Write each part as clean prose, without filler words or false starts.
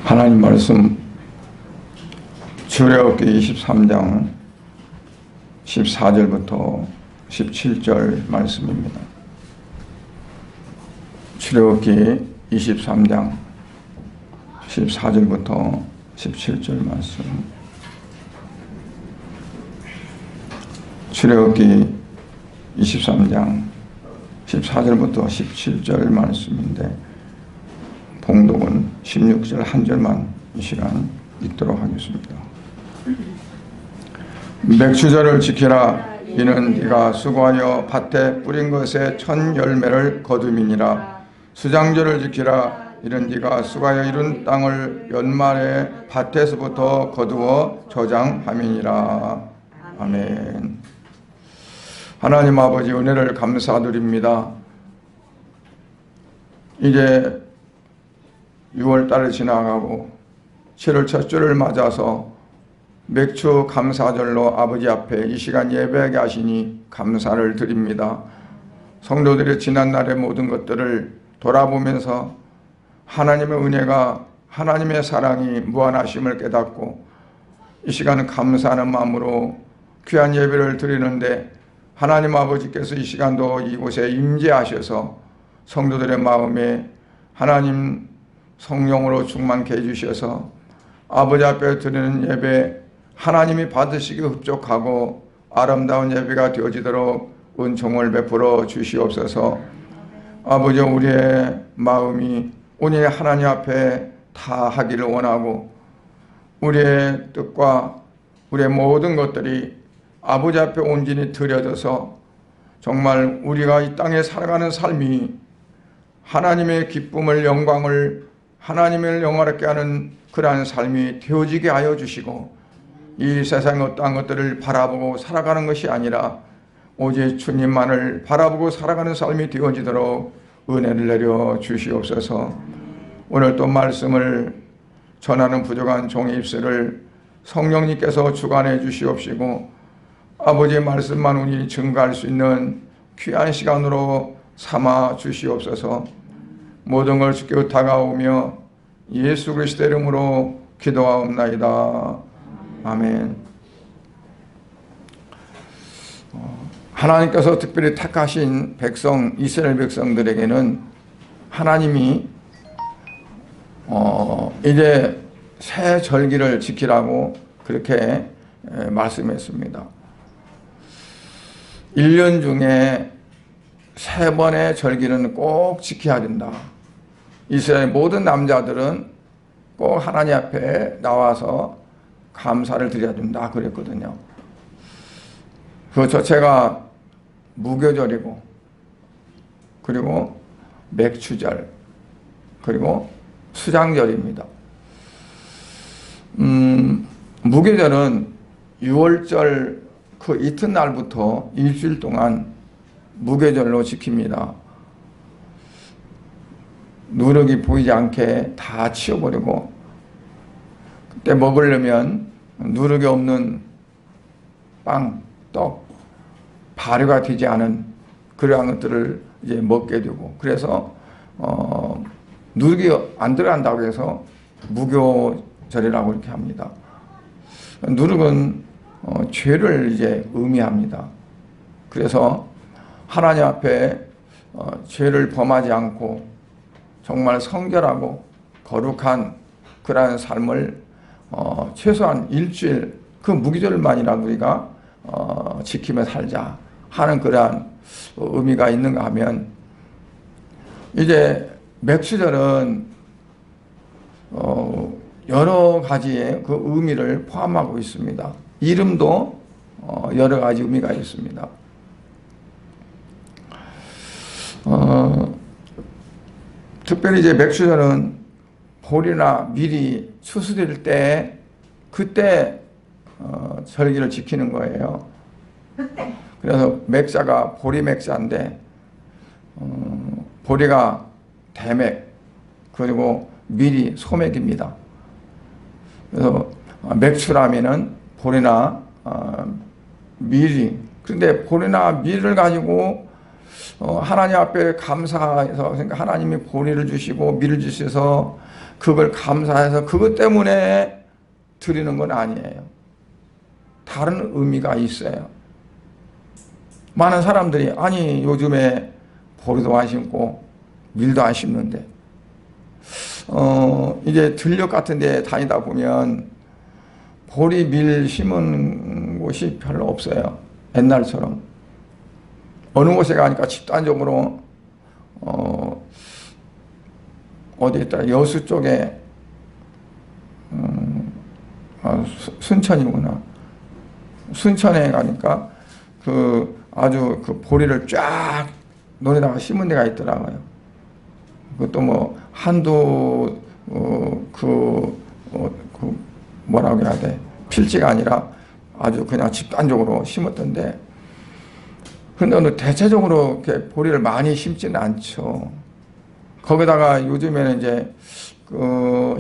하나님 말씀 출애굽기 23장 14절부터 17절 말씀입니다. 출애굽기 23장 14절부터 17절 말씀. 출애굽기 23장 14절부터 17절 말씀인데 봉독은 16절 한 절만 이 시간 읽도록 하겠습니다. 맥추절을 지키라. 이는 네가 수고하여 밭에 뿌린 것의 첫 열매를 거둠이니라. 수장절을 지키라. 이는 네가 수고하여 이룬 땅을 연말에 밭에서부터 거두어 저장함이니라. 아멘. 하나님 아버지, 은혜를 감사드립니다. 이제 6월달을 지나가고 7월 첫 주를 맞아서 맥추 감사절로 아버지 앞에 이 시간 예배하게 하시니 감사를 드립니다. 성도들의 지난날의 모든 것들을 돌아보면서 하나님의 은혜가, 하나님의 사랑이 무한하심을 깨닫고 이 시간은 감사하는 마음으로 귀한 예배를 드리는데, 하나님 아버지께서 이 시간도 이곳에 임재하셔서 성도들의 마음에 하나님 성령으로 충만케 해주셔서 아버지 앞에 드리는 예배 하나님이 받으시기 흡족하고 아름다운 예배가 되어지도록 은총을 베풀어 주시옵소서. 아버지, 우리의 마음이 오늘 하나님 앞에 다 하기를 원하고 우리의 뜻과 우리의 모든 것들이 아버지 앞에 온전히 드려져서 정말 우리가 이 땅에 살아가는 삶이 하나님의 기쁨을, 영광을, 하나님을 영화롭게 하는 그러한 삶이 되어지게 하여 주시고, 이 세상의 어떠한 것들을 바라보고 살아가는 것이 아니라 오직 주님만을 바라보고 살아가는 삶이 되어지도록 은혜를 내려 주시옵소서. 오늘 또 말씀을 전하는 부족한 종의 입술을 성령님께서 주관해 주시옵시고, 아버지의 말씀만 우리 증거할 수 있는 귀한 시간으로 삼아 주시옵소서. 모든 걸 주께 의탁하오며 예수 그리스도의 이름으로 기도하옵나이다. 아멘. 하나님께서 특별히 택하신 백성, 이스라엘 백성들에게는 하나님이 이제 새 절기를 지키라고 그렇게 말씀했습니다. 1년 중에 3번의 절기는 꼭 지켜야 된다. 이스라엘 모든 남자들은 꼭 하나님 앞에 나와서 감사를 드려야 된다 그랬거든요. 그 자체가 무교절이고, 그리고 맥추절, 그리고 수장절입니다. 무교절은 6월절 그 이튿날부터 일주일 동안 무교절로 지킵니다. 누룩이 보이지 않게 다 치워버리고, 그때 먹으려면 누룩이 없는 빵, 떡, 발효가 되지 않은 그러한 것들을 이제 먹게 되고, 그래서 누룩이 안 들어간다고 해서 무교절이라고 이렇게 합니다. 누룩은 죄를 이제 의미합니다. 그래서 하나님 앞에 죄를 범하지 않고 정말 성결하고 거룩한 그러한 삶을 최소한 일주일, 그 무교절만이라도 우리가 지키며 살자 하는 그러한 의미가 있는가 하면, 이제 맥추절은 여러 가지의 그 의미를 포함하고 있습니다. 이름도 여러 가지 의미가 있습니다. 특별히 이제 맥추절은 보리나 밀이 추수될 때 그때 절기를 지키는 거예요. 그래서 맥자가 보리 맥자인데 보리가 대맥, 그리고 밀이 소맥입니다. 그래서 맥추라면은 보리나 밀이, 그런데 보리나 밀을 가지고 하나님 앞에 감사해서, 그러니까 하나님이 보리를 주시고 밀을 주셔서 그걸 감사해서 그것 때문에 드리는 건 아니에요. 다른 의미가 있어요. 많은 사람들이 아니 요즘에 보리도 안 심고 밀도 안 심는데 이제 들녘 같은 데 다니다 보면 보리 밀 심은 곳이 별로 없어요. 옛날처럼. 어느 곳에 가니까 집단적으로 어디 있더라, 여수 쪽에 순천이구나. 순천에 가니까 아주 보리를 쫙 논에다가 심은 데가 있더라고요. 그것도 뭐 한두 뭐라고 해야 돼, 필지가 아니라 아주 그냥 집단적으로 심었던데, 근데 대체적으로 이렇게 보리를 많이 심지는 않죠. 거기다가 요즘에는 이제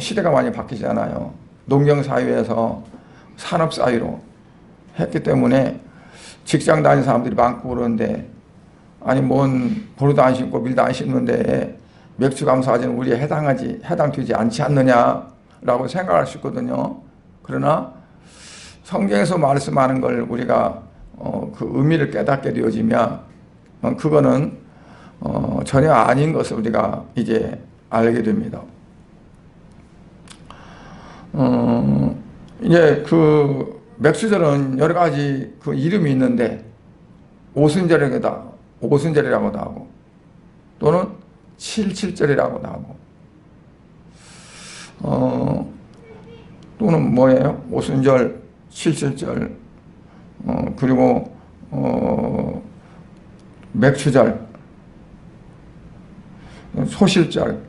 시대가 많이 바뀌잖아요. 농경사회에서 산업사회로 했기 때문에 직장 다니는 사람들이 많고 그러는데, 아니 뭔 보리도 안 심고 밀도 안 심는데 맥주감사제는 우리에 해당되지 않지 않느냐라고 생각할 수 있거든요. 그러나 성경에서 말씀하는 걸 우리가 그 의미를 깨닫게 되어지면 그거는 전혀 아닌 것을 우리가 이제 알게 됩니다. 이제 그 맥수절은 여러 가지 그 이름이 있는데 오순절이라고도 하고 또는 칠칠절이라고도 하고 또는 뭐예요? 오순절, 칠칠절, 그리고 맥추절, 소실절,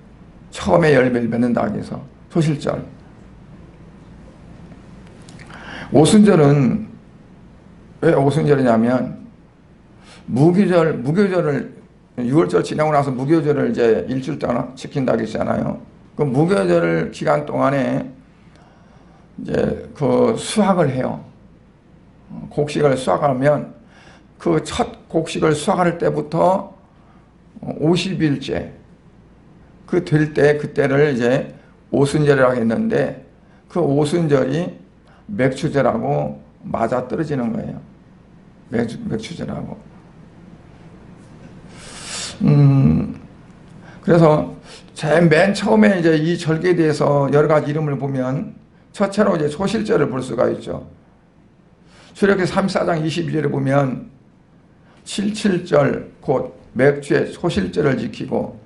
처음에 열매를 맺는다 해서 소실절. 오순절은 왜 오순절이냐면 무교절을 6월절 지나고 나서 무교절을 이제 일주일 동안 지킨다고 했잖아요. 그 무교절 기간 동안에 이제 그 수확을 해요. 곡식을 수확하면 그 첫 곡식을 수확할 때부터 50일째 그 될 때 그때를 이제 오순절이라고 했는데, 그 오순절이 맥추절하고 맞아 떨어지는 거예요. 맥추절하고. 그래서 제일 맨 처음에 이제 이 절기에 대해서 여러 가지 이름을 보면 첫째로 이제 소실절을 볼 수가 있죠. 출애굽기 34장 22절에 보면 칠칠절 곧 맥주의 소실절을 지키고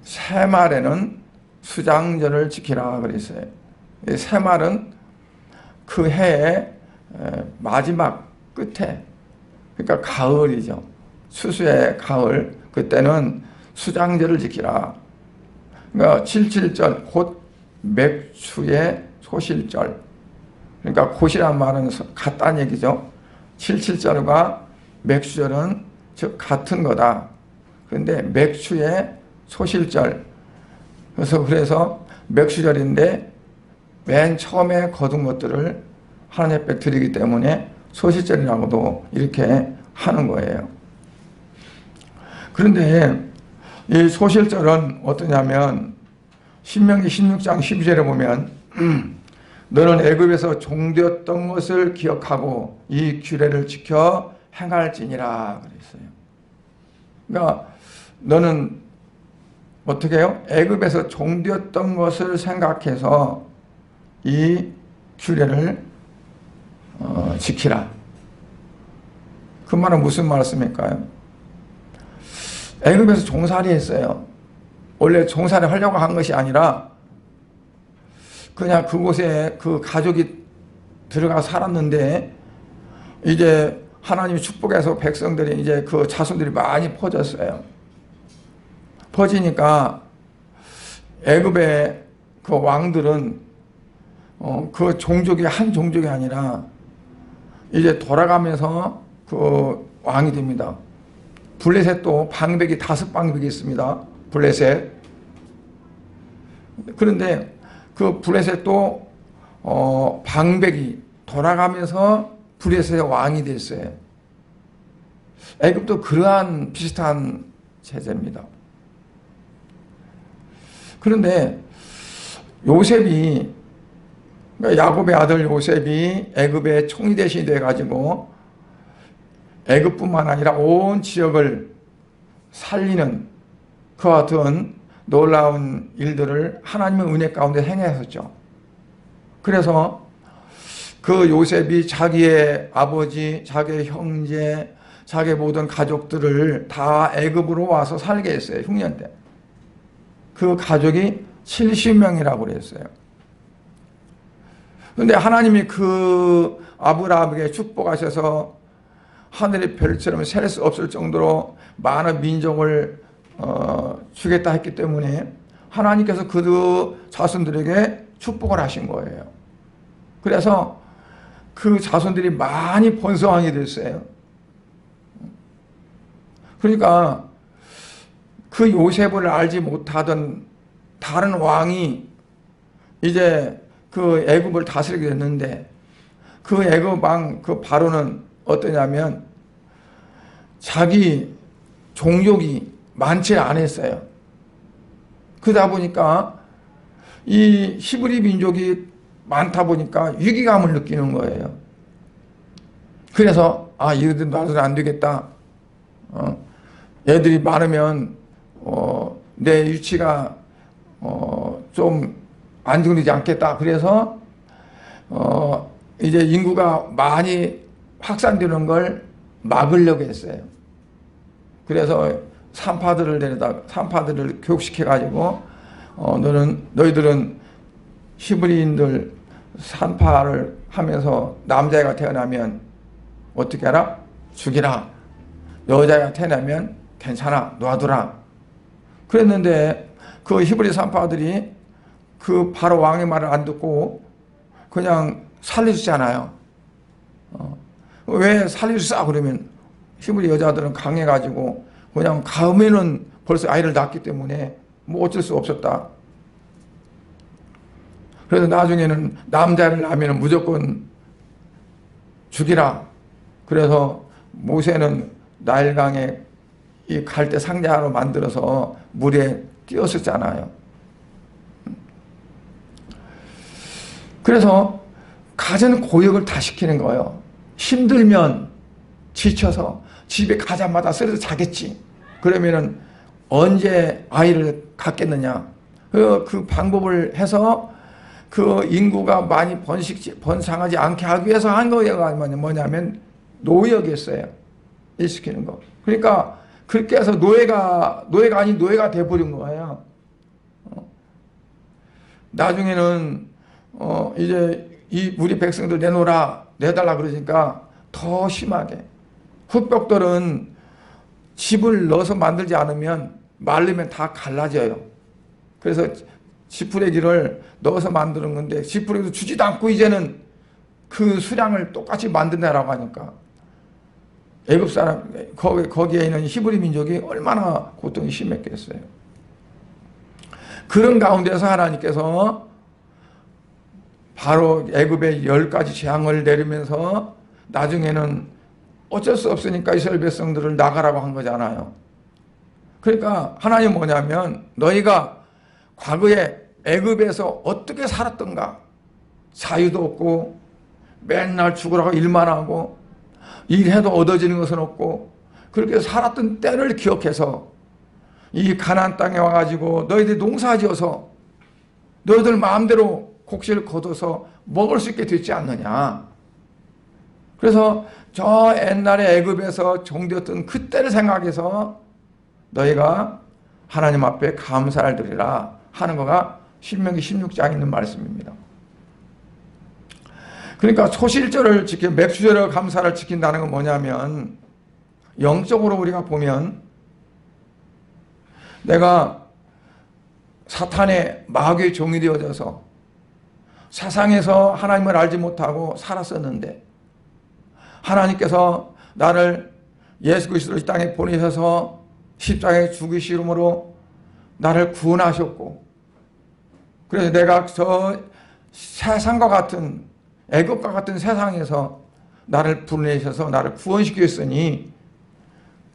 새말에는 수장절을 지키라 그랬어요. 새말은 그 해의 마지막 끝에, 그러니까 가을이죠. 추수의 가을, 그때는 수장절을 지키라. 그러니까 칠칠절 곧 맥추의 소실절. 그러니까 곧이란 말은 같다는 얘기죠. 칠칠절과 맥추절은 즉 같은 거다. 그런데 맥추의 소실절. 그래서 맥추절인데 맨 처음에 거둔 것들을 하나님 앞에 드리기 때문에 소실절이라고도 이렇게 하는 거예요. 그런데 이 소실절은 어떠냐면 신명기 16장 12절에 보면 너는 애굽에서 종되었던 것을 기억하고 이 규례를 지켜 행할지니라 그랬어요. 그러니까 너는 어떻게 해요? 애굽에서 종되었던 것을 생각해서 이 규례를 지키라. 그 말은 무슨 말씀일까요? 애굽에서 종살이 했어요. 원래 종살이 하려고 한 것이 아니라 그냥 그곳에 그 가족이 들어가 살았는데, 이제 하나님이 축복해서 백성들이 이제 그 자손들이 많이 퍼졌어요. 퍼지니까 애굽의 그 왕들은 그 종족이 한 종족이 아니라 이제 돌아가면서 그 왕이 됩니다. 블레셋도 방백이 5방백이 있습니다. 블레셋. 그런데 그 블레셋도 방백이 돌아가면서 블레셋의 왕이 됐어요. 애굽도 그러한 비슷한 체제입니다. 그런데 요셉이, 그러니까 야곱의 아들 요셉이 애굽의 총리 대신이 돼가지고 애굽뿐만 아니라 온 지역을 살리는 그와 같은 놀라운 일들을 하나님의 은혜 가운데 행하셨죠. 그래서 그 요셉이 자기의 아버지, 자기의 형제, 자기의 모든 가족들을 다 애굽으로 와서 살게 했어요. 흉년 때. 그 가족이 70명이라고 그랬어요. 그런데 하나님이 그 아브라함에게 축복하셔서 하늘의 별처럼 셀 수 없을 정도로 많은 민족을 주겠다 했기 때문에 하나님께서 그 자손들에게 축복을 하신 거예요. 그래서 그 자손들이 많이 번성하게 됐어요. 그러니까 그 요셉을 알지 못하던 다른 왕이 이제 그 애굽을 다스리게 됐는데, 그 애굽 왕 그 바로는 어떠냐면 자기 종족이 많지 않았어요. 그러다 보니까 이 히브리 민족이 많다 보니까 위기감을 느끼는 거예요. 그래서 이들 놔두면 안 되겠다. 애들이 많으면 내 위치가 좀 안정되지 않겠다. 그래서 이제 인구가 많이 확산되는 걸 막으려고 했어요. 그래서 산파들을 교육시켜 가지고 너희들은 히브리인들 산파를 하면서 남자가 태어나면 어떻게 하라? 죽이라. 여자가 태어나면 괜찮아, 놔두라. 그랬는데 그 히브리 산파들이 그 바로 왕의 말을 안 듣고 그냥 살려주잖아요. 왜 살려주자 그러면 히브리 여자들은 강해가지고 그냥 가음에는 벌써 아이를 낳기 때문에 뭐 어쩔 수 없었다. 그래서 나중에는 남자를 낳으면 무조건 죽이라. 그래서 모세는 나일강에 이 갈대 상자로 만들어서 물에 띄웠었잖아요. 그래서 가진 고역을 다 시키는 거예요. 힘들면 지쳐서 집에 가자마자 쓰러져 자겠지. 그러면은 언제 아이를 갖겠느냐. 그 방법을 해서 그 인구가 많이 번성하지 않게 하기 위해서 한 거가 뭐냐면 노역이었어요. 일시키는 거. 그러니까 그렇게 해서 노예가 아닌 노예가 돼버린 거예요. 나중에는 이제 우리 백성들 내달라 그러니까 더 심하게. 흑벽돌은 집을 넣어서 만들지 않으면 말르면 다 갈라져요. 그래서 지푸레기를 넣어서 만드는 건데 지푸레기도 주지도 않고 이제는 그 수량을 똑같이 만든다라고 하니까 애굽 사람 거기에 있는 히브리 민족이 얼마나 고통이 심했겠어요. 그런 가운데서 하나님께서 바로 애굽에 10가지 재앙을 내리면서 나중에는 어쩔 수 없으니까 이스라엘 백성들을 나가라고 한 거잖아요. 그러니까 하나님 뭐냐면 너희가 과거에 애굽에서 어떻게 살았던가, 자유도 없고 맨날 죽으라고 일만 하고 일해도 얻어지는 것은 없고 그렇게 살았던 때를 기억해서 이 가나안 땅에 와가지고 너희들이 농사지어서 너희들 마음대로 곡식을 거둬서 먹을 수 있게 됐지 않느냐. 그래서 저 옛날에 애굽에서 종되었던 그때를 생각해서 너희가 하나님 앞에 감사를 드리라 하는 거가 신명기 16장에 있는 말씀입니다. 그러니까 소실절을 맥주절의 감사를 지킨다는 건 뭐냐면 영적으로 우리가 보면 내가 사탄의 마귀의 종이 되어져서 세상에서 하나님을 알지 못하고 살았었는데 하나님께서 나를 예수 그리스도를 이 땅에 보내셔서 십자가에 죽으심으로 나를 구원하셨고 그래서 내가 저 세상과 같은 애국과 같은 세상에서 나를 불러내셔서 나를 구원시켰으니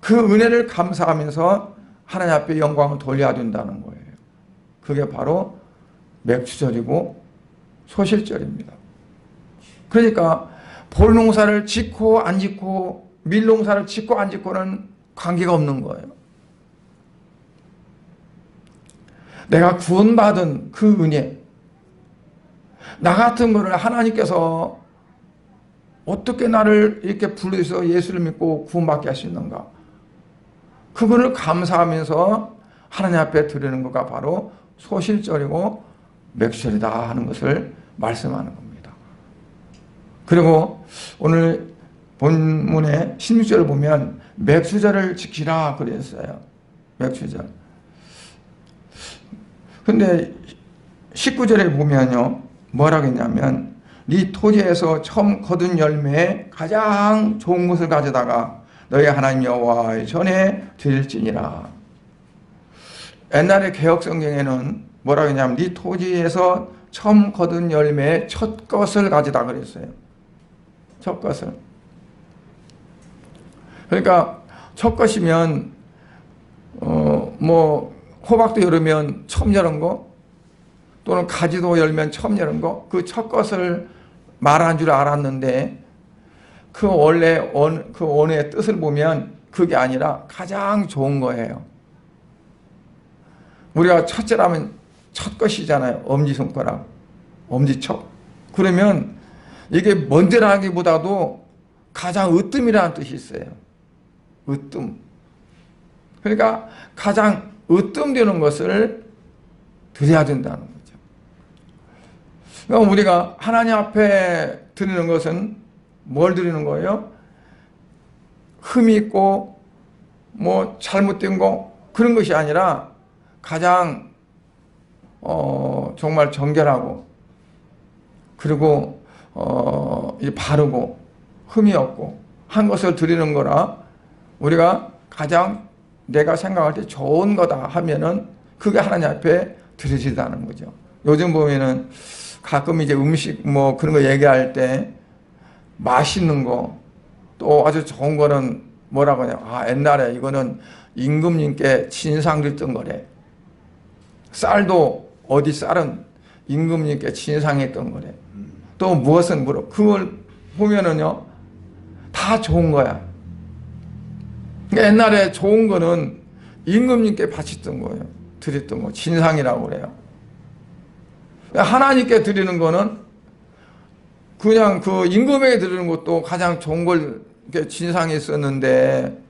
그 은혜를 감사하면서 하나님 앞에 영광을 돌려야 된다는 거예요. 그게 바로 맥추절이고 소실절입니다. 그러니까 볼농사를 짓고 안 짓고 밀농사를 짓고 안 짓고는 관계가 없는 거예요. 내가 구원받은 그 은혜, 나 같은 거를 하나님께서 어떻게 나를 이렇게 불러서 예수를 믿고 구원받게 할 수 있는가? 그거를 감사하면서 하나님 앞에 드리는 것가 바로 소실절이고 맥주절이다 하는 것을 말씀하는 겁니다. 그리고 오늘 본문의 16절을 보면 맥주절을 지키라 그랬어요. 맥주절. 근데 19절에 보면요, 뭐라고 했냐면 네 토지에서 처음 거둔 열매에 가장 좋은 것을 가져다가 너희 하나님 여호와의 전에 드릴지니라. 옛날에 개혁성경에는 뭐라고 했냐면 네 토지에서 처음 거둔 열매의 첫 것을 가져다 그랬어요. 첫 것을. 그러니까 첫 것이면 뭐 호박도 열으면 처음 열은 거, 또는 가지도 열면 처음 열은 거, 그 첫 것을 말한 줄 알았는데 그 원래 그 언어의 뜻을 보면 그게 아니라 가장 좋은 거예요. 우리가 첫째라면 첫 것이잖아요. 엄지손가락, 엄지척. 그러면 이게 먼저라기보다도 가장 으뜸이라는 뜻이 있어요. 으뜸. 그러니까 가장 으뜸되는 것을 드려야 된다는 거죠. 그러니까 우리가 하나님 앞에 드리는 것은 뭘 드리는 거예요? 흠이 있고 뭐 잘못된 거 그런 것이 아니라 가장 정말 정결하고 그리고 바르고 흠이 없고 한 것을 드리는 거라 우리가 가장 내가 생각할 때 좋은 거다 하면은 그게 하나님 앞에 드려지다는 거죠. 요즘 보면은 가끔 이제 음식 뭐 그런 거 얘기할 때 맛있는 거 또 아주 좋은 거는 뭐라고 하냐. 아, 옛날에 이거는 임금님께 진상 드렸던 거래. 쌀도 어디 쌀은 임금님께 진상했던 거래. 또 무엇은 물어. 그걸 보면은요 다 좋은 거야. 그러니까 옛날에 좋은 거는 임금님께 바쳤던 거예요. 드렸던 거. 진상이라고 그래요. 하나님께 드리는 거는 그냥 그 임금에게 드리는 것도 가장 좋은 걸 진상이 있었는데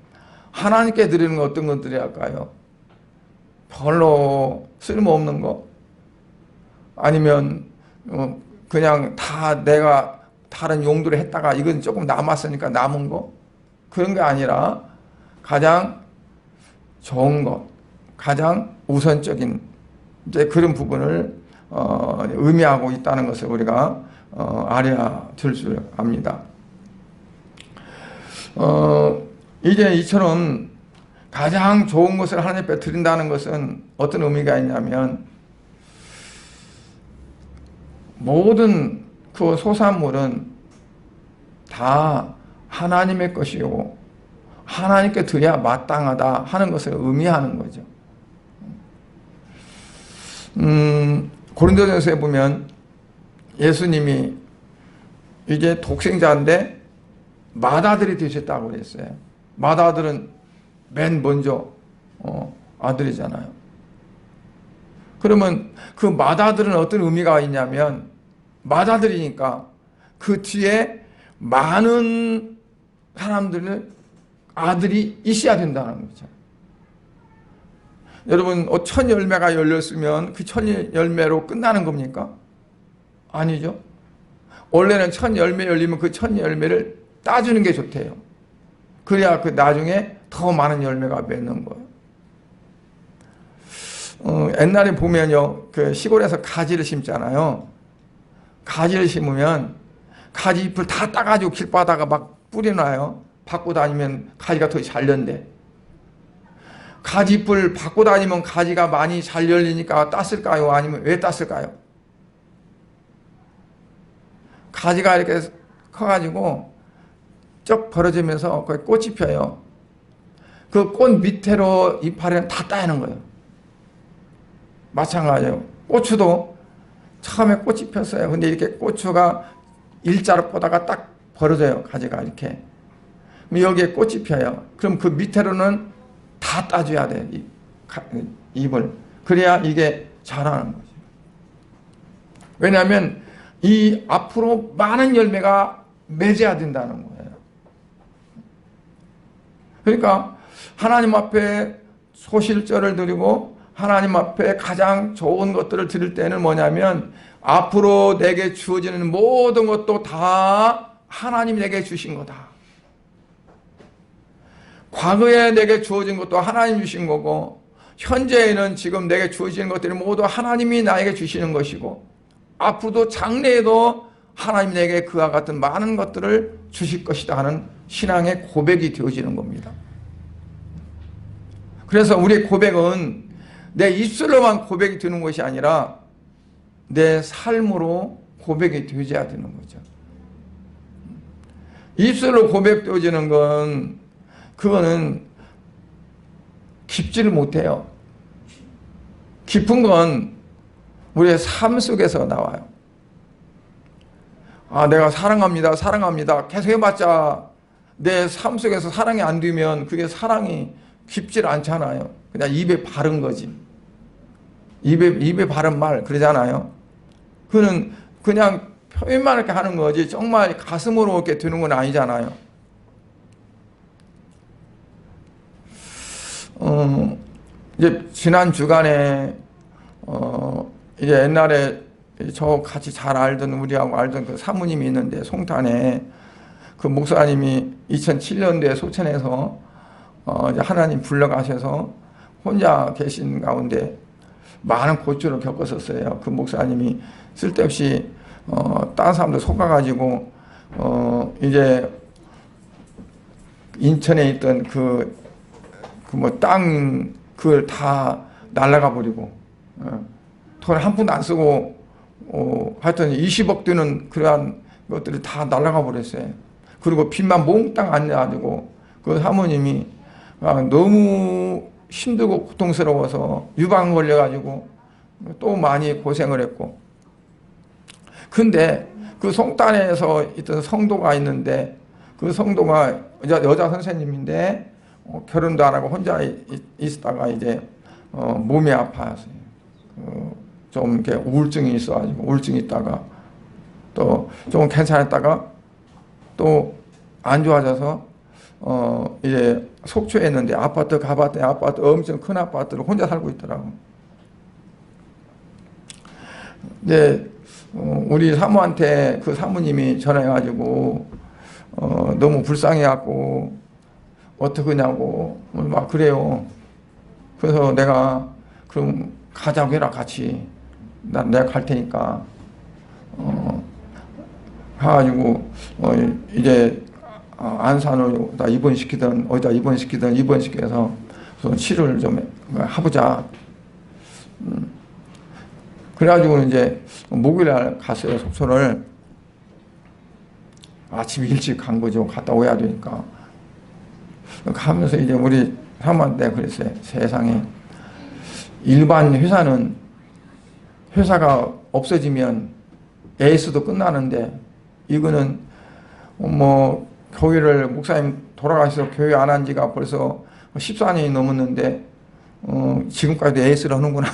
하나님께 드리는 거 어떤 건 드려야 할까요? 별로 쓸모없는 거? 아니면 그냥 다 내가 다른 용도로 했다가 이건 조금 남았으니까 남은 거? 그런 게 아니라 가장 좋은 것, 가장 우선적인 이제 그런 부분을 의미하고 있다는 것을 우리가 알아야 될 줄 압니다. 이제 이처럼 가장 좋은 것을 하나님 앞에 드린다는 것은 어떤 의미가 있냐면 모든 그 소산물은 다 하나님의 것이고 하나님께 드려야 마땅하다 하는 것을 의미하는 거죠. 고린도전서에 보면 예수님이 이제 독생자인데 맏아들이 되셨다고 그랬어요. 맏아들은 맨 먼저 아들이잖아요. 그러면 그 맏아들은 어떤 의미가 있냐면 맏아들이니까 그 뒤에 많은 사람들을 아들이 있어야 된다는 거죠. 여러분 첫 열매가 열렸으면 그 첫 열매로 끝나는 겁니까? 아니죠. 원래는 첫 열매 열리면 그 첫 열매를 따주는 게 좋대요. 그래야 그 나중에 더 많은 열매가 맺는 거예요. 옛날에 보면요, 그 시골에서 가지를 심잖아요. 가지를 심으면 가지 잎을 다 따가지고 길바닥에 막 뿌려놔요. 받고 다니면 가지가 더 잘 연대. 가지 잎을 받고 다니면 가지가 많이 잘 열리니까 땄을까요? 아니면 왜 땄을까요? 가지가 이렇게 커가지고 쩍 벌어지면서 거기 꽃이 펴요. 그 꽃 밑으로 이파리는 다 따는 거예요. 마찬가지예요. 고추도 처음에 꽃이 폈어요. 근데 이렇게 고추가 일자로 보다가 딱 벌어져요. 가지가 이렇게. 여기에 꽃이 펴요. 그럼 그 밑으로는 다 따줘야 돼. 잎을. 그래야 이게 자라는 거죠. 왜냐하면 이 앞으로 많은 열매가 맺어야 된다는 거예요. 그러니까 하나님 앞에 소실절을 드리고 하나님 앞에 가장 좋은 것들을 드릴 때는 뭐냐면 앞으로 내게 주어지는 모든 것도 다 하나님이 내게 주신 거다. 과거에 내게 주어진 것도 하나님 주신 거고 현재에는 지금 내게 주어지는 것들이 모두 하나님이 나에게 주시는 것이고 앞으로도 장래에도 하나님이 내게 그와 같은 많은 것들을 주실 것이다 하는 신앙의 고백이 되어지는 겁니다. 그래서 우리의 고백은 내 입술로만 고백이 되는 것이 아니라 내 삶으로 고백이 되어야 되는 거죠. 입술로 고백되어지는 건 그거는 깊지를 못해요. 깊은 건 우리의 삶 속에서 나와요. 아, 내가 사랑합니다, 사랑합니다. 계속 해봤자 내 삶 속에서 사랑이 안 되면 그게 사랑이 깊질 않잖아요. 그냥 입에 바른 거지. 입에 바른 말 그러잖아요. 그는 그냥 표현만 이렇게 하는 거지 정말 가슴으로 이렇게 되는 건 아니잖아요. 이제 지난 주간에 이제 옛날에 저 같이 잘 알던 우리하고 알던 그 사모님이 있는데 송탄에 그 목사님이 2007년도에 소천에서 이제 하나님 불러가셔서 혼자 계신 가운데 많은 고초를 겪었었어요. 그 목사님이 쓸데없이 다른 사람들 속아가지고 이제 인천에 있던 그 뭐 땅 그걸 다 날라가 버리고 돈 한 푼도 안 쓰고 하여튼 20억 되는 그러한 것들이 다 날라가 버렸어요. 그리고 빚만 몽땅 안 내가지고 그 사모님이 너무 힘들고 고통스러워서 유방 걸려가지고 또 많이 고생을 했고 근데 그 송단에서 있던 성도가 있는데 그 성도가 여자 선생님인데 결혼도 안 하고 혼자 있다가 이제 몸이 아파서요. 좀 이렇게 우울증이 있어가지고 우울증이 있다가 또 좀 괜찮았다가 또 안 좋아져서 이제 속초에 있는데 아파트 가봤더니 아파트 엄청 큰 아파트를 혼자 살고 있더라고. 이제 우리 사모한테 그 사모님이 전화해가지고 너무 불쌍해갖고 어떡하냐고 막 그래요. 그래서 내가 그럼 가자고 해라 같이. 내가 갈 테니까. 가가지고 이제 안산으로 입원시키든 어디다 입원시켜서 치료를 좀 해보자. 그래가지고 이제 목요일날 갔어요. 속초를. 아침 일찍 간 거죠. 갔다 오야 되니까. 가면서 이제 우리 사모한테 그랬어요. 세상에 일반 회사가 없어지면 에이스도 끝나는데 이거는 뭐 교회를 목사님 돌아가셔서 교회 안 한 지가 벌써 14년이 넘었는데 지금까지도 에이스를 하는구나.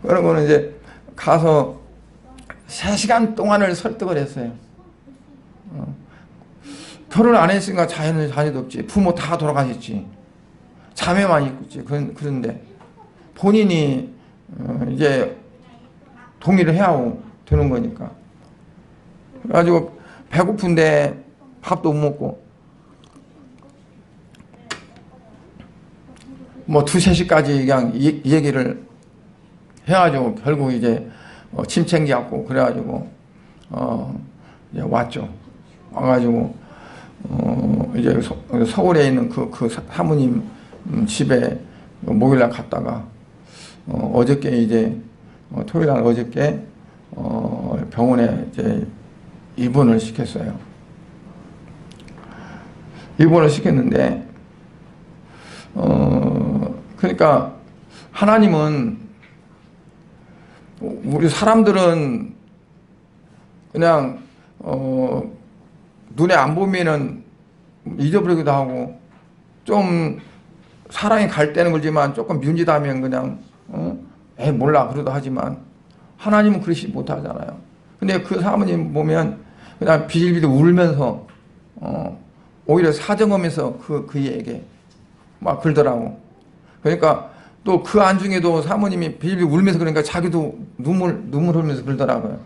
그런 거는 이제 가서 3시간 동안을 설득을 했어요. 결혼 안 했으니까 자녀도 없지. 부모 다 돌아가셨지. 자매만 있지. 그런데 본인이 이제 동의를 해야 되는 거니까. 그래가지고 배고픈데 밥도 못 먹고 뭐 2, 3시까지 그냥 이 얘기를 해가지고 결국 이제 짐 챙겨갖고 그래가지고 이제 왔죠. 와가지고 이제 서울에 있는 그 사모님 집에 목요일날 갔다가 어저께 이제 토요일날 어저께 병원에 이제 입원을 시켰어요. 입원을 시켰는데, 그러니까 하나님은, 우리 사람들은 그냥 눈에 안 보면은 잊어버리기도 하고, 좀 사랑이 갈 때는 그러지만 조금 미운짓하면 그냥 몰라 그러도 하지만, 하나님은 그러시 못하잖아요. 근데 그 사모님 보면 그냥 비질비질 울면서 오히려 사정하면서 그에게 막 그러더라고. 그러니까 또 그 안중에도 사모님이 비질비질 울면서 그러니까 자기도 눈물 흘리면서 그러더라고요.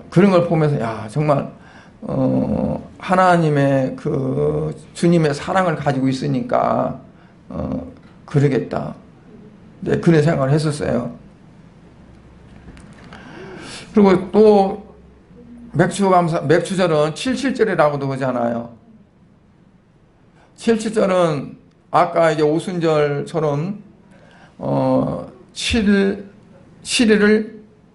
그런 걸 보면서 야 정말 하나님의 그 주님의 사랑을 가지고 있으니까 그러겠다. 네, 그런 생각을 했었어요. 그리고 또 맥추절은 77절이라고도 하잖아요. 77절은 아까 이제 오순절처럼 7일을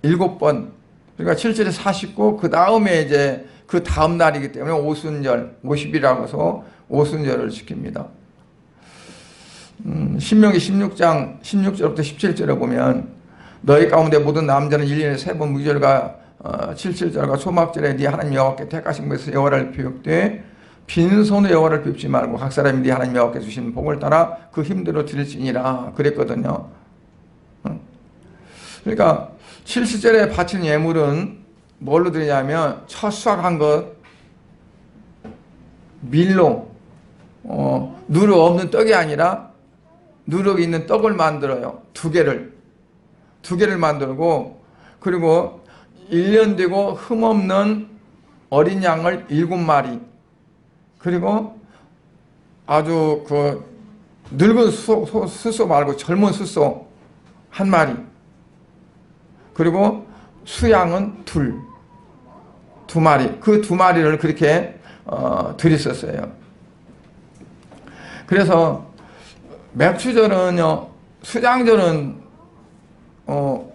7번, 그러니까 7절에 49, 그 다음에 이제 그 다음 날이기 때문에 오순절, 50이라고 해서 오순절을 지킵니다. 신명기 16장 16절부터 17절에 보면 너희 가운데 모든 남자는 1년에 3번 무절과 77절과 초막절에 네 하나님 여호와께 택하신 곳에서 여호와를 비웁되 빈손으로 여호와를 비웁지 말고 각 사람이 네 하나님 여호와께 주신 복을 따라 그 힘대로 드릴지니라 그랬거든요. 그러니까 77절에 바치는 예물은 뭘로 드리냐면 첫 수확한 것 밀로 누룩 없는 떡이 아니라 누룩이 있는 떡을 만들어요. 두 개를 만들고, 그리고 1년 되고 흠없는 어린 양을 7마리, 그리고 아주 그 늙은 숫소 말고 젊은 숫소 1마리, 그리고 수양은 두 마리, 그 2마리를 그렇게 드렸었어요. 그래서 맥추절은요, 수장절은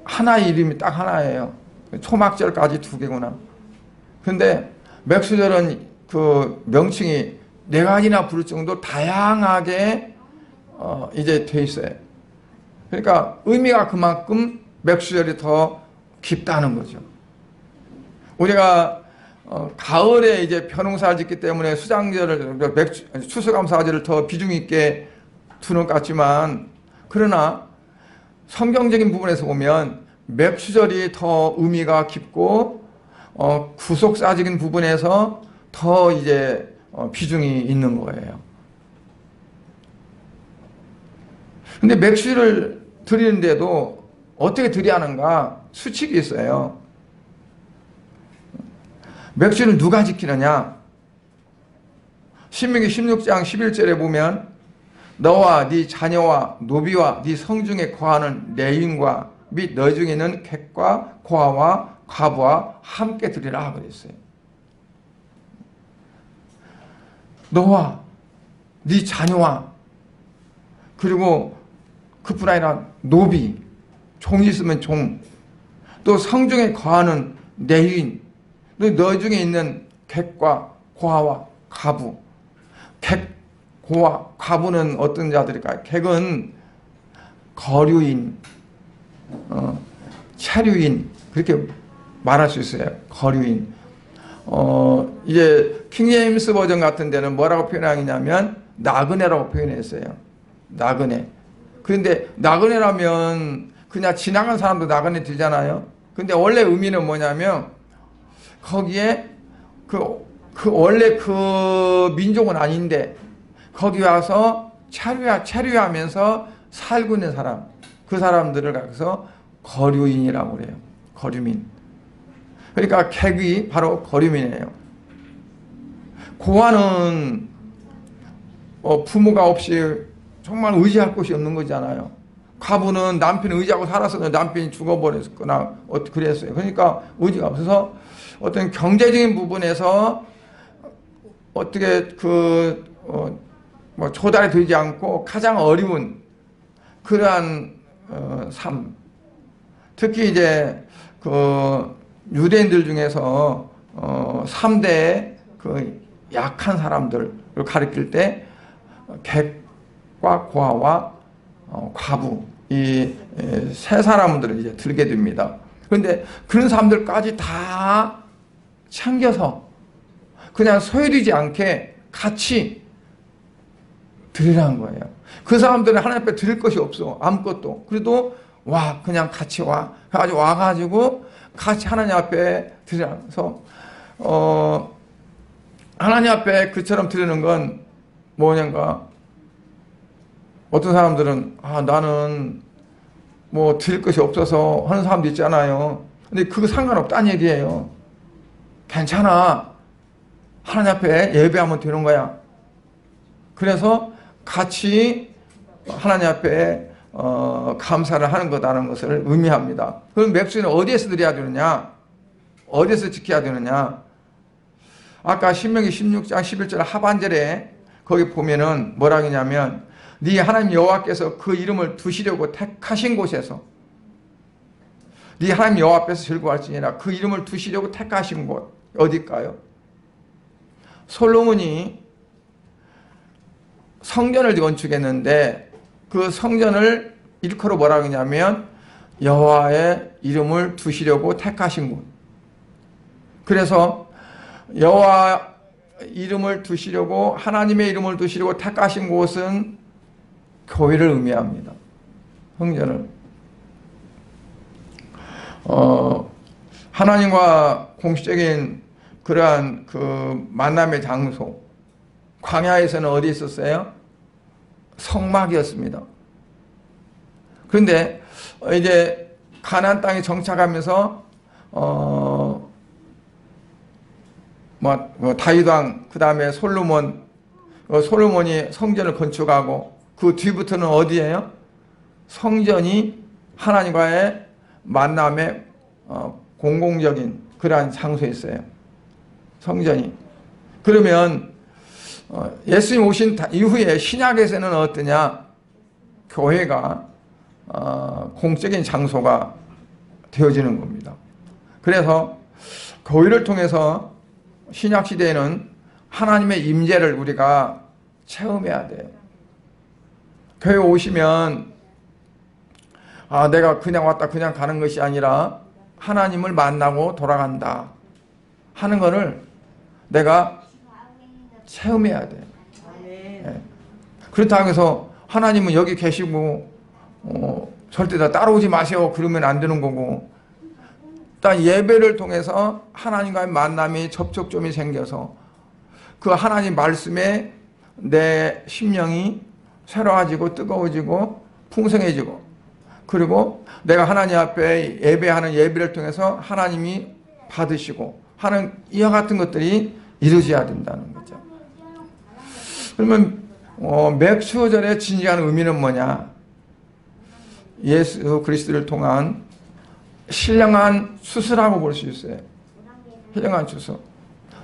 하나의 이름이 딱 하나예요. 초막절까지 2개구나. 근데 맥추절은 그 명칭이 4가지나 부를 정도로 다양하게 이제 돼 있어요. 그러니까 의미가 그만큼 맥추절이 더 깊다는 거죠. 우리가 가을에 이제 벼농사를 짓기 때문에 수장절을, 추수감사절을 더 비중 있게 두는 것 같지만, 그러나 성경적인 부분에서 보면 맥추절이 더 의미가 깊고 구속사적인 부분에서 더 이제 비중이 있는 거예요. 근데 맥추절을 드리는데도 어떻게 드려야 하는가 수칙이 있어요. 맥추절을 누가 지키느냐? 신명기 16장 11절에 보면 너와 네 자녀와 노비와 네 성중에 거하는 레위인과 및 너 중에 있는 객과 고아와 과부와 함께 드리라 그랬어요. 너와 네 자녀와, 그리고 그뿐 아니라 노비, 종이 있으면 종, 또 성중에 거하는 레위인, 너 중에 있는 객과 고아와 과부. 객, 고아, 과부는 어떤 자들일까요? 객은 거류인, 체류인, 그렇게 말할 수 있어요. 거류인. 이제 킹제임스 버전 같은 데는 뭐라고 표현하냐면 나그네라고 표현했어요. 나그네. 그런데 나그네라면 그냥 지나간 사람도 나그네 들잖아요. 근데 원래 의미는 뭐냐면 거기에 원래 그 민족은 아닌데 거기 와서 체류하면서 살고 있는 사람, 그 사람들을 가서 거류인이라고 그래요. 거류민. 그러니까 객이 바로 거류민이에요. 고아는 부모가 없이 정말 의지할 곳이 없는 거잖아요. 과부는 남편을 의지하고 살았었는데 남편이 죽어버렸거나 그랬어요. 그러니까 의지가 없어서 어떤 경제적인 부분에서 어떻게 조달이 되지 않고 가장 어려운 그러한 삶. 특히 이제 유대인들 중에서 3대 약한 사람들을 가리킬 때 객과 고아와 과부 이 세 사람들을 이제 들게 됩니다. 그런데 그런 사람들까지 다 챙겨서 그냥 소외되지 않게 같이 드리라는 거예요. 그 사람들은 하나님 앞에 드릴 것이 없어. 아무것도. 그래도 와, 그냥 같이 와. 가지고 와가지고 같이 하나님 앞에 드리라서 하나님 앞에 그처럼 드리는 건 뭐냐가, 어떤 사람들은 나는 뭐 드릴 것이 없어서 하는 사람도 있잖아요. 근데 그거 상관없다는 얘기예요. 괜찮아. 하나님 앞에 예배하면 되는 거야. 그래서 같이 하나님 앞에 감사를 하는 거다라는 것을 의미합니다. 그럼 맥주는 어디에서 드려야 되느냐? 어디에서 지켜야 되느냐? 아까 신명기 16장 11절 하반절에 거기 보면은 뭐라고 하냐면, 네 하나님 여호와께서 그 이름을 두시려고 택하신 곳에서, 네 하나님 여호와 앞에서 즐거워할지니라. 그 이름을 두시려고 택하신 곳 어딜까요? 솔로몬이 성전을 건축했는데 그 성전을 일컬어 뭐라고 하냐면 여호와의 이름을 두시려고 택하신 곳. 그래서 여호와 이름을 두시려고, 하나님의 이름을 두시려고 택하신 곳은 교회를 의미합니다. 성전을. 하나님과 공식적인 그러한 그 만남의 장소, 광야에서는 어디 있었어요? 성막이었습니다. 그런데 이제 가나안 땅에 정착하면서 다윗 왕, 그 다음에 솔로몬이 성전을 건축하고, 그 뒤부터는 어디예요? 성전이 하나님과의 만남의 공공적인 그러한 장소였어요. 성전이. 그러면 예수님 오신 이후에 신약에서는 어떠냐? 교회가 공적인 장소가 되어지는 겁니다. 그래서 교회를 통해서 신약 시대에는 하나님의 임재를 우리가 체험해야 돼요. 교회 오시면 내가 그냥 왔다 그냥 가는 것이 아니라 하나님을 만나고 돌아간다 하는 것을 내가 체험해야 돼요. 네. 그렇다고 해서 하나님은 여기 계시고 절대 다 따라오지 마세요 그러면 안 되는 거고, 일단 예배를 통해서 하나님과의 만남이 접촉점이 생겨서 그 하나님 말씀에 내 심령이 새로워지고 뜨거워지고 풍성해지고, 그리고 내가 하나님 앞에 예배하는 예배를 통해서 하나님이 받으시고 하는 이와 같은 것들이 이루어져야 된다는 거죠. 그러면 맥주절의 진지한 의미는 뭐냐? 예수 그리스도를 통한 신령한 수수라고 볼 수 있어요. 신령한 수수.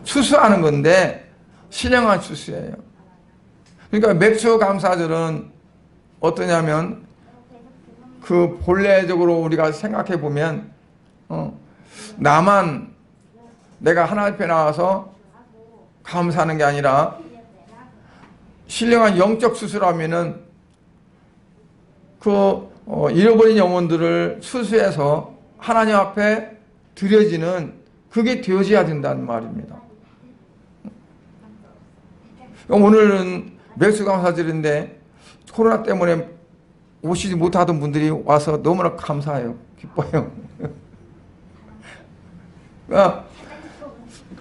수수하는 건데 신령한 수수예요. 그러니까 맥주 감사절은 어떠냐면, 그 본래적으로 우리가 생각해 보면 나만 내가 하나님 앞에 나와서 감사하는 게 아니라, 신령한 영적 수수라면은 그 잃어버린 영혼들을 수수해서 하나님 앞에 드려지는, 그게 되어져야 된다는 말입니다. 오늘은 맥주감사절인데 코로나 때문에 오시지 못하던 분들이 와서 너무나 감사해요. 기뻐요. 그러니까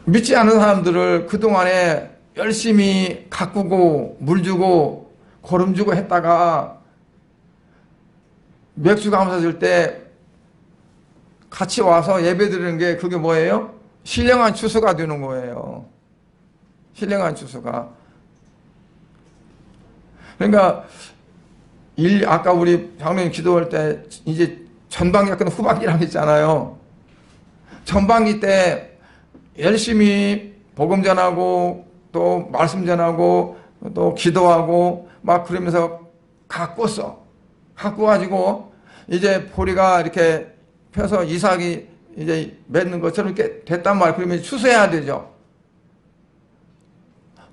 믿지 않은 사람들을 그동안에 열심히 가꾸고 물 주고 거름 주고 했다가 맥주감사절 때 같이 와서 예배 드리는 게, 그게 뭐예요? 신령한 추수가 되는 거예요. 신령한 추수가. 그러니까 아까 우리 장로님 기도할 때 이제 전반기가 끝나고 후반기라고 했잖아요. 전반기 때 열심히 복음 전하고 또 말씀 전하고 또 기도하고 막 그러면서 가꿨어. 가꿔가지고 이제 보리가 이렇게 펴서 이삭이 이제 맺는 것처럼 이렇게 됐단 말이에요. 그러면 추수해야 되죠.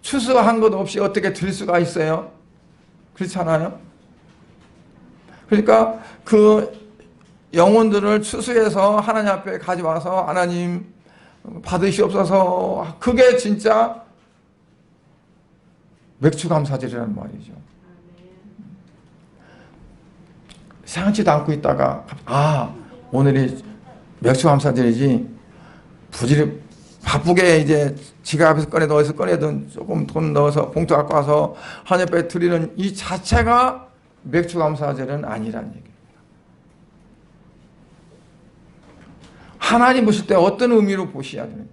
추수한 것 없이 어떻게 드릴 수가 있어요? 그렇잖아요. 그러니까 그 영혼들을 추수해서 하나님 앞에 가져와서 하나님 받으시옵소서, 그게 진짜 맥추감사절이라는 말이죠. 생각지도 않고 있다가 오늘이 맥추감사절이지, 부지런히 바쁘게 이제 지갑에서 꺼내든 어디서 꺼내든 조금 돈 넣어서 봉투 갖고 와서 하나님 앞에 드리는 이 자체가 맥추감사절은 아니라는 얘기입니다. 하나님 보실 때 어떤 의미로 보셔야 되느냐.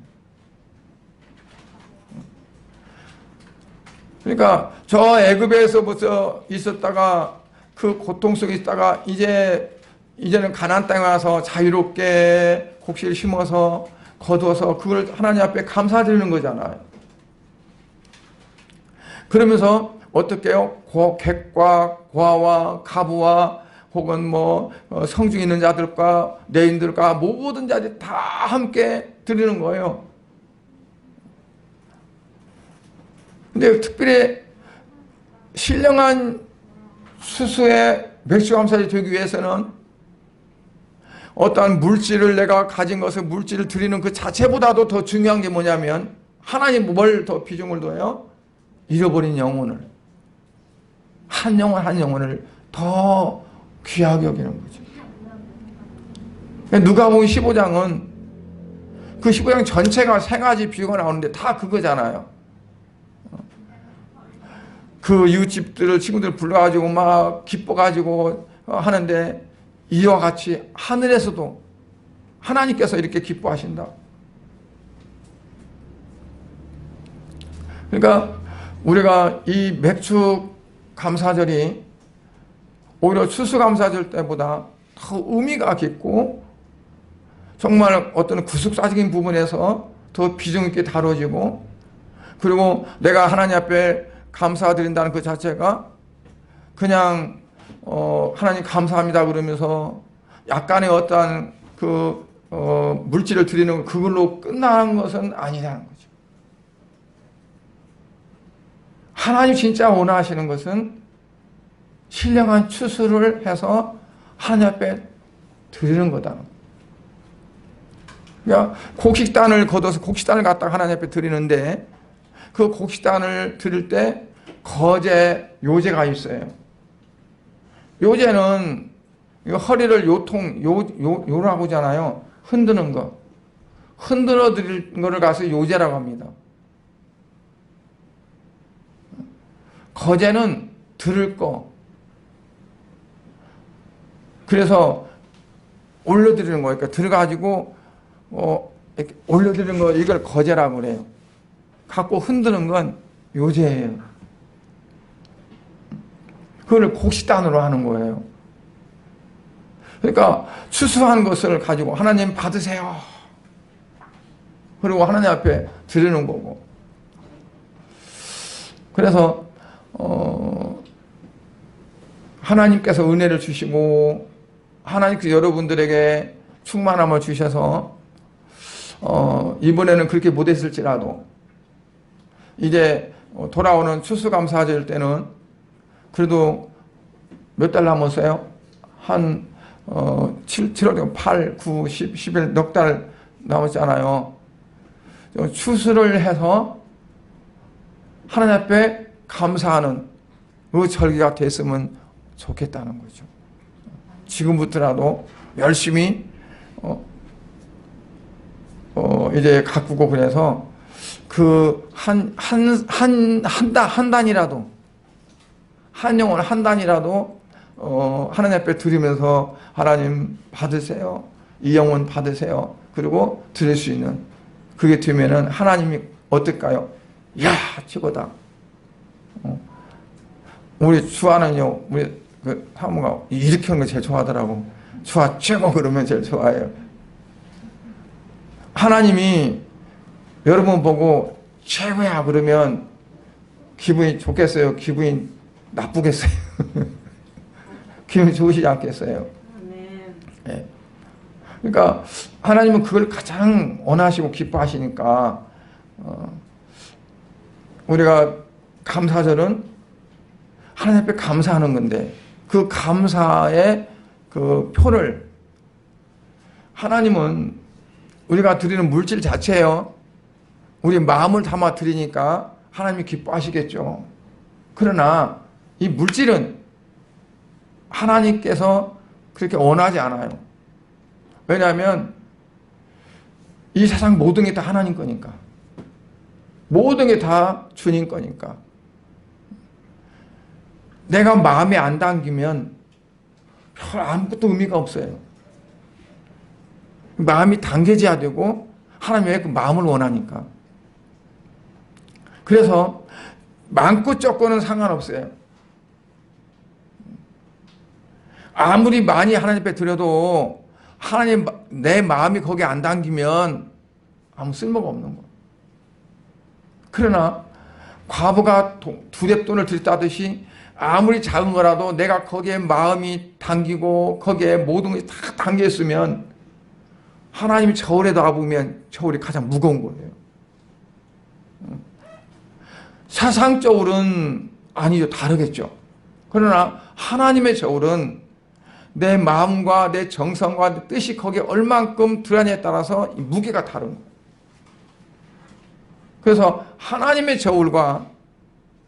그러니까 저 애굽에서부터 있었다가 그 고통 속에 있다가 이제는 가나안 땅에 와서 자유롭게 곡식을 심어서 거두어서 그걸 하나님 앞에 감사드리는 거잖아요. 그러면서 어떻게 해요? 객과 고아와 가부와 혹은 뭐 성중에 있는 자들과 내인들과 모든 자들이 다 함께 드리는 거예요. 근데 특별히 신령한 수수의 맥추감사절이 되기 위해서는 어떠한 물질을, 내가 가진 것을 물질을 드리는 그 자체보다도 더 중요한 게 뭐냐면, 하나님 뭘 더 비중을 둬요? 잃어버린 영혼을, 한 영혼 한 영혼을 더 귀하게 여기는 거죠. 누가복음 15장은 그 15장 전체가 세 가지 비유가 나오는데 다 그거잖아요. 그 이웃집들을, 친구들 불러가지고 막 기뻐가지고 하는데, 이와 같이 하늘에서도 하나님께서 이렇게 기뻐하신다. 그러니까 우리가 이 맥추감사절이 오히려 추수감사절 때보다 더 의미가 깊고, 정말 어떤 구속사적인 부분에서 더 비중 있게 다뤄지고, 그리고 내가 하나님 앞에 감사드린다는 그 자체가 그냥 하나님 감사합니다 그러면서 약간의 어떠한 물질을 드리는 그걸로 끝나는 것은 아니라는 거죠. 하나님 진짜 원하시는 것은 신령한 추수를 해서 하나님 앞에 드리는 거다. 그러니까 곡식단을 걷어서 곡식단을 갖다가 하나님 앞에 드리는데, 그 곡식단을 드릴 때 거제, 요제가 있어요. 요제는 허리를 요라고 하잖아요. 흔드는 거. 흔들어 드릴 거를 가서 요제라고 합니다. 거제는 들을 거. 그래서 올려드리는 거예요. 그러니까 들어가지고 이렇게 올려드리는 거, 이걸 거제라고 그래요. 갖고 흔드는 건 요제예요. 그걸 곡식단으로 하는 거예요. 그러니까 추수한 것을 가지고 하나님 받으세요. 그리고 하나님 앞에 드리는 거고. 그래서 하나님께서 은혜를 주시고, 하나님께서 여러분들에게 충만함을 주셔서 이번에는 그렇게 못했을지라도 이제 돌아오는 추수감사절 때는 그래도 몇 달 남았어요? 한 7월, 8, 9, 10, 11 넉 달 남았잖아요. 추수를 해서 하나님 앞에 감사하는 그 절기가 됐으면 좋겠다는 거죠. 지금부터라도 열심히 이제 가꾸고, 그래서 그 한 단이라도, 한 영혼 한 단이라도 하나님 앞에 드리면서 하나님 받으세요. 이 영혼 받으세요. 그리고 드릴 수 있는, 그게 되면은 하나님이 어떨까요? 이야, 최고다. 우리 주아는요, 우리 그 사모가 이렇게 하는 거 제일 좋아하더라고. 주아 최고 그러면 제일 좋아해요. 하나님이 여러분 보고 최고야 그러면 기분이 좋겠어요? 기분이 나쁘겠어요? 기분이 좋으시지 않겠어요? 네. 그러니까 하나님은 그걸 가장 원하시고 기뻐하시니까 우리가 감사절은 하나님 앞에 감사하는 건데 그 감사의 그 표를 하나님은 우리가 드리는 물질 자체예요. 우리 마음을 담아 드리니까 하나님이 기뻐하시겠죠. 그러나 이 물질은 하나님께서 그렇게 원하지 않아요. 왜냐하면 이 세상 모든 게 다 하나님 거니까. 모든 게 다 주님 거니까. 내가 마음에 안 담기면 별 아무것도 의미가 없어요. 마음이 담겨져야 되고 하나님의 그 마음을 원하니까. 그래서 많고 적고는 상관없어요. 아무리 많이 하나님 앞에 드려도 하나님 내 마음이 거기에 안 담기면 아무 쓸모가 없는 거예요. 그러나 과부가 두렙돈을 드렸다듯이 아무리 작은 거라도 내가 거기에 마음이 담기고 거기에 모든 것이 다 담겨 있으면 하나님이 저울에 놔보면 저울이 가장 무거운 거예요. 세상적으로는 아니죠. 다르겠죠. 그러나 하나님의 저울은 내 마음과 내 정성과 내 뜻이 거기에 얼만큼 들어가냐에 따라서 이 무게가 다른 거예요. 그래서 하나님의 저울과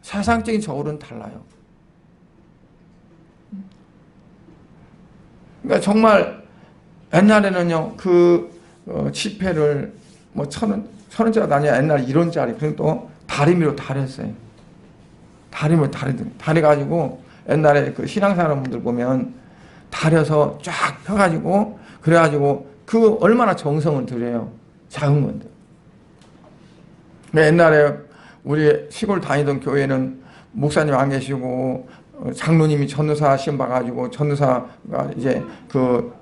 세상적인 저울은 달라요. 그러니까 정말 옛날에는요, 그 지폐를 뭐 천 원짜리 아니야. 옛날에 1원짜리. 그리고 또 다리미로 다렸어요. 다리미로 다려가지고 옛날에 그 신앙사람분들 보면 다려서 쫙 펴가지고 그래가지고 그 얼마나 정성을 들여요. 작은 건데. 옛날에 우리 시골 다니던 교회는 목사님 안 계시고 장로님이 전도사 시험 봐가지고 전도사가 이제 그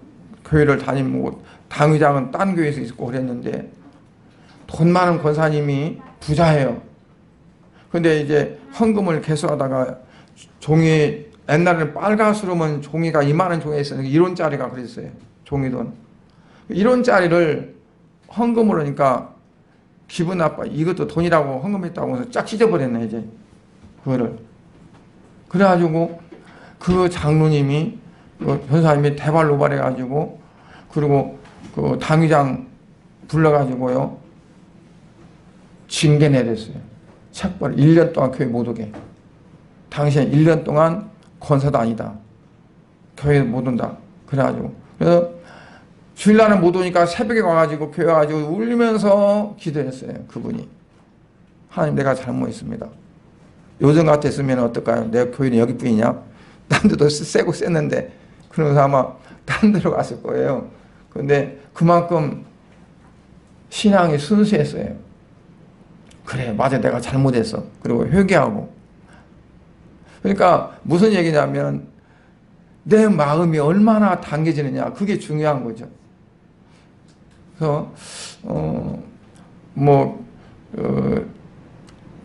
교회를 다니고 당의장은 딴 교회에서 있고 그랬는데 돈 많은 권사님이 부자예요. 근데 이제 헌금을 개수하다가 종이 옛날에는 빨가스름은 종이가 이만한 종이가 있었는데 1원짜리가 그랬어요. 종이돈. 1원짜리를 헌금을 하니까 기분 나빠. 이것도 돈이라고 헌금했다고 해서 쫙 찢어버렸네, 이제. 그거를. 그래가지고 그 장로님이, 그 변사님이 대발노발해가지고, 그리고 그 당의장 불러가지고요, 징계 내렸어요. 책벌 1년 동안 교회 못 오게. 당신은 1년 동안 권사도 아니다. 교회 못 온다. 그래가지고. 그래서 주일날은 못 오니까 새벽에 와가지고 교회 와가지고 울면서 기도했어요. 그분이. 하나님 내가 잘못했습니다. 요즘 같았으면 어떨까요? 내 교회는 여기뿐이냐? 딴 데도 세고 셌는데 그러면서 아마 딴 데로 갔을 거예요. 근데 그만큼 신앙이 순수했어요. 그래 맞아 내가 잘못했어. 그리고 회개하고. 그러니까 무슨 얘기냐면 내 마음이 얼마나 당겨지느냐 그게 중요한 거죠. 그래서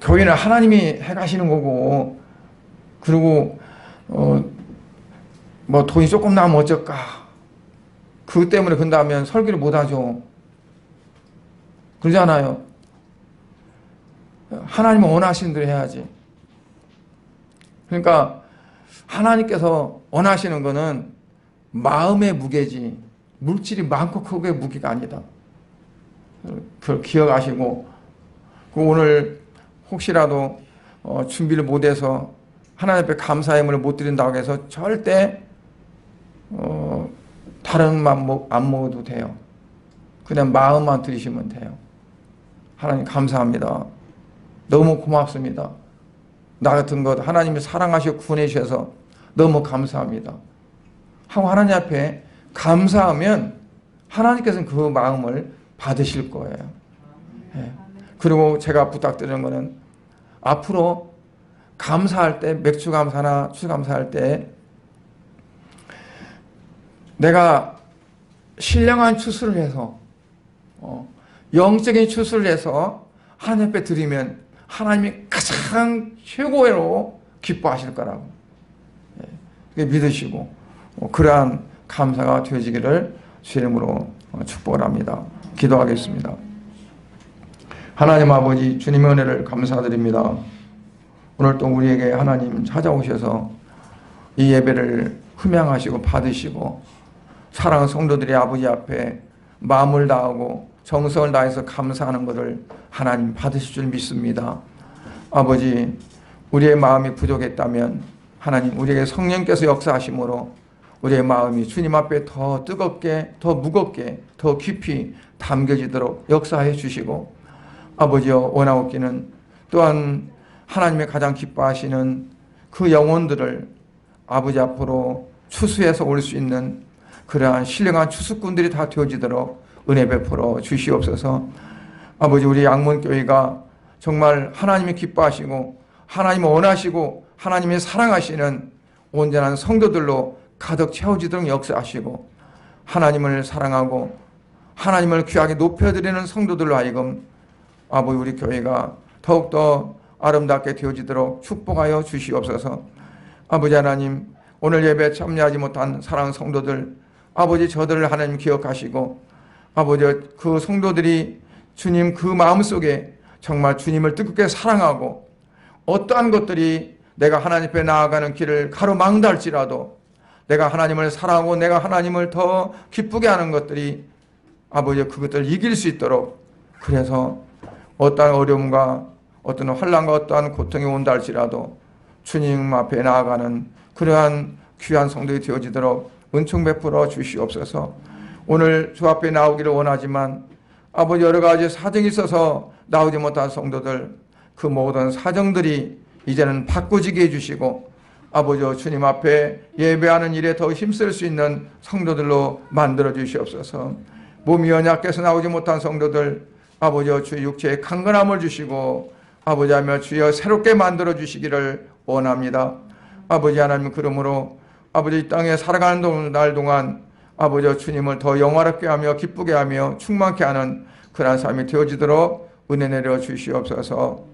교회는 하나님이 해가시는 거고 그리고 뭐 돈이 조금 나면 어쩔까 그것 때문에 근다면 설교를 못하죠. 그러잖아요. 하나님은 원하시는 대로 해야지. 그러니까 하나님께서 원하시는 거는 마음의 무게지 물질이 많고 크고의 무게가 아니다. 그걸 기억하시고 오늘 혹시라도 준비를 못해서 하나님 앞에 감사의 예물을 못 드린다고 해서 절대 다른 맘 안 먹어도 돼요. 그냥 마음만 드리시면 돼요. 하나님 감사합니다. 너무 고맙습니다. 나 같은 것 하나님이 사랑하시고 구원해 주셔서 너무 감사합니다. 하고 하나님 앞에 감사하면 하나님께서는 그 마음을 받으실 거예요. 예. 그리고 제가 부탁드리는 거는 앞으로 감사할 때 맥주 감사나 추감사할 때 내가 신령한 추수를 해서 영적인 추수를 해서 하나님 앞에 드리면 하나님이 가장 최고로 기뻐하실 거라고 믿으시고 그러한 감사가 되어지기를 주의 이름으로 축복을 합니다. 기도하겠습니다. 하나님 아버지 주님의 은혜를 감사드립니다. 오늘 또 우리에게 하나님 찾아오셔서 이 예배를 흠양하시고 받으시고 사랑하는 성도들이 아버지 앞에 마음을 다하고 정성을 다해서 감사하는 것을 하나님 받으실 줄 믿습니다. 아버지, 우리의 마음이 부족했다면 하나님 우리에게 성령께서 역사하심으로 우리의 마음이 주님 앞에 더 뜨겁게, 더 무겁게, 더 깊이 담겨지도록 역사해 주시고, 아버지여, 원하옵기는 또한 하나님의 가장 기뻐하시는 그 영혼들을 아버지 앞으로 추수해서 올 수 있는 그러한 신령한 추수꾼들이 다 되어지도록 은혜 베풀어 주시옵소서. 아버지, 우리 양문교회가 정말 하나님이 기뻐하시고 하나님을 원하시고 하나님이 사랑하시는 온전한 성도들로 가득 채워지도록 역사하시고, 하나님을 사랑하고 하나님을 귀하게 높여드리는 성도들로 하여금 아버지 우리 교회가 더욱더 아름답게 되어지도록 축복하여 주시옵소서. 아버지 하나님, 오늘 예배에 참여하지 못한 사랑하는 성도들, 아버지 저들을 하나님 기억하시고, 아버지 그 성도들이 주님 그 마음속에 정말 주님을 뜨겁게 사랑하고 어떠한 것들이 내가 하나님 앞에 나아가는 길을 가로막는다 할지라도 내가 하나님을 사랑하고 내가 하나님을 더 기쁘게 하는 것들이 아버지 그것들을 이길 수 있도록, 그래서 어떠한 어려움과 어떤 환난과 어떠한 고통이 온다 할지라도 주님 앞에 나아가는 그러한 귀한 성도이 되어지도록 은총 베풀어 주시옵소서. 오늘 주 앞에 나오기를 원하지만 아버지 여러 가지 사정이 있어서 나오지 못한 성도들, 그 모든 사정들이 이제는 바꾸지게 해주시고 아버지 주님 앞에 예배하는 일에 더 힘쓸 수 있는 성도들로 만들어 주시옵소서. 몸이 연약해서 나오지 못한 성도들, 아버지 주 육체에 강건함을 주시고 아버지 하며 주여 새롭게 만들어 주시기를 원합니다. 아버지 하나님, 그러므로 아버지 이 땅에 살아가는 날 동안 아버지 주님을 더 영화롭게 하며 기쁘게 하며 충만케 하는 그러한 삶이 되어지도록 은혜 내려 주시옵소서.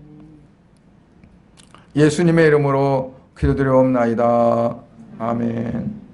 예수님의 이름으로 기도드려옵나이다. 아멘.